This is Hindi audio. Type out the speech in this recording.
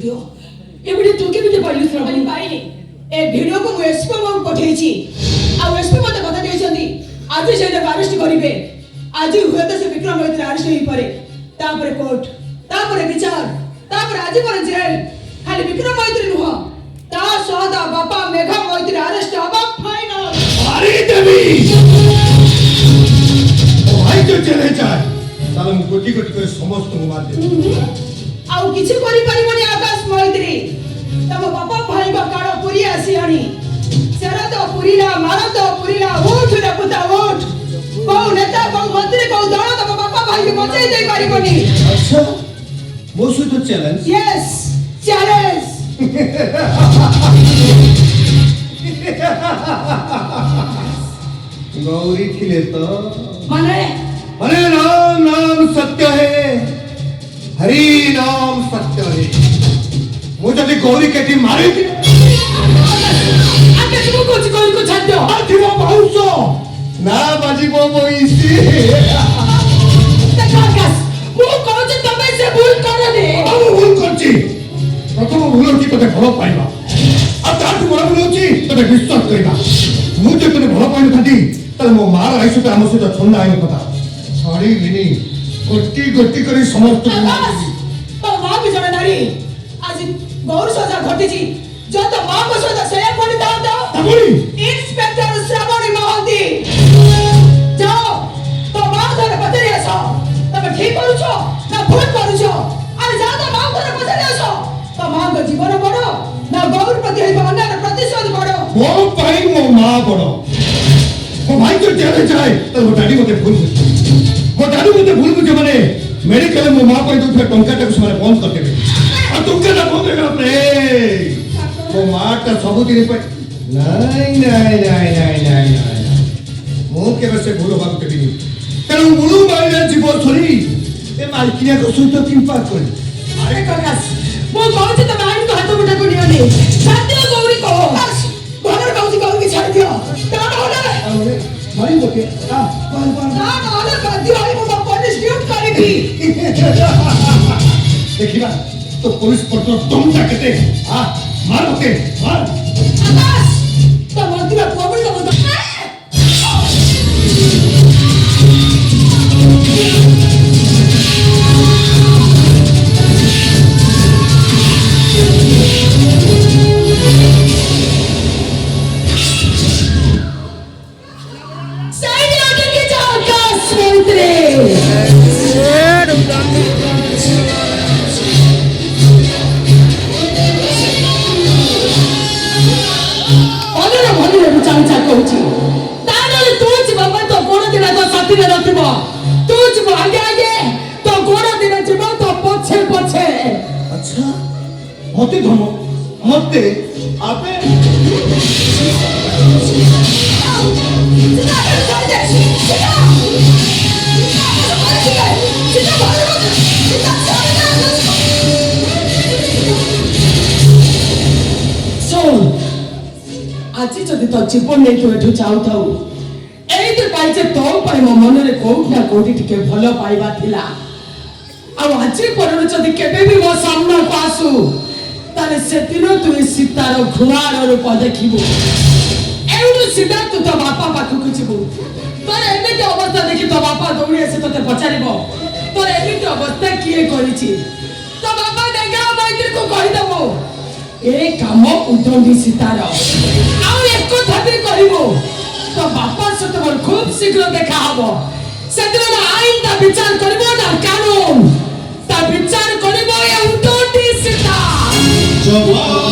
दियो एबडी तू केमिते पाइलु श्रावणी भाई ए वीडियो को एसपी को पठेछि आ एसपी मते कथा देछंदी आज से अरेस्ट करिवे आज हुए तो से विक्रम मैत्री अरेस्ट होई पारे तापरे कोर्ट तापरे विचार तापरे आज पर जेल खाली विक्रम मैत्री नुह ता सदा बापा मेघा मैत्री अरेस्ट हबा फाइनल अरे देवी ओ भाई जो चले जाए तालम कोटी कोटी करे समस्त को मार दे आउ किछि करि परिबनी आकाश मैत्री तम बापा भाई बा काळ पुरी आसीआनी सेरा तो पुरीला मारा तो पुरीला उठ रे पुता उठ को नेता को मंत्री को दळ तम बापा भाई के बचाई दे परिबनी अच्छा मोसु तो चैलेंज यस चैलेंज गौरी थिले तो माने राम नाम सत्य है हरि नाम सत्य है मुझे भी गौरी के टी मारे आके तुम कुछ कोई को छाड़ दो आधी वो बाउसो ना बाजी वो इसी तकाकास मु कहू जे तमे से भूल कर दे हम भूल करची प्रथम भूल होची तते भलो पाइबा आ ताठु बड़ भूल होची तते विश्वास करिबा मु जे तते भलो पाइनु थाती तले मो मार आइसु त हमसे तो छन्ना आइनु कथा छाड़ी लिनी गोटी गोटी करी समस्त तो मां भी जने नारी आज गौर सजा घटिची जो तो मां को सजा से पड़ी दाव दो तबुरी इंस्पेक्टर श्रावणी महंती जाओ तो मां धरे पतरी आसो तब ठीक करू छो ना भूल करू छो अरे जा तो मां धरे पतरी आसो तो मां को जीवन बड़ो ना गौर प्रति है अन्याय प्रतिशोध बड़ो वो पाई मो मां बड़ो वो भाई जो जेल जाए तो वो डैडी मते भूल मुझे माने मेडिकल मो मां पाई तो टंका तक से बंद कर देबे आ तुमके ना बंद कर अपने वो मां का सब दिन पे नहीं मो के बसे भूल बात के भी तेरे मुलु माइले जीव थोड़ी ए मालकिया को सुन तो किंपा कर अरे काकास वो कौन से तो आइन को हाथ मुठा को नियो ने सत्य गौरी को भगर गौरी गौरी छाड़ दियो ता होले मारी बोके आ ना होले बादी वाली को पुलिस ड्यूट करेगी देखिबा तो पुलिस पर तो तुम जाके हां मार ओके मार आकाश तो मंत्री का प्रॉब्लम का बता मते धमो मते आपे आज जदि तो जीवन नहीं तो एठू जाऊ थाऊ एई तो पाइचे तो पाइ मो मन रे कोठ ना कोठी टिके भलो पाइबा थिला आ आज परन जदि केबे भी मो सामना पासु ताले सेतिनो तू सीतार घुमार रूप देखिबो एउडु सीता तू तो बापा पाखु कुछबो तोर एमिति अवस्था देखि तो बापा दौड़ी आसे तोते पचारिबो तोर एमिति अवस्था किए करिछि तो बापा देगा मैत्री को कहि देबो ए काम उठोंडी सीतार आउ एक कथा भी करिबो तो बापा से तोर खूब शीघ्र देखा हबो सेदिन आईन ता विचार करिबो ना कानून ता विचार करिबो ए उठोंडी सीता जवान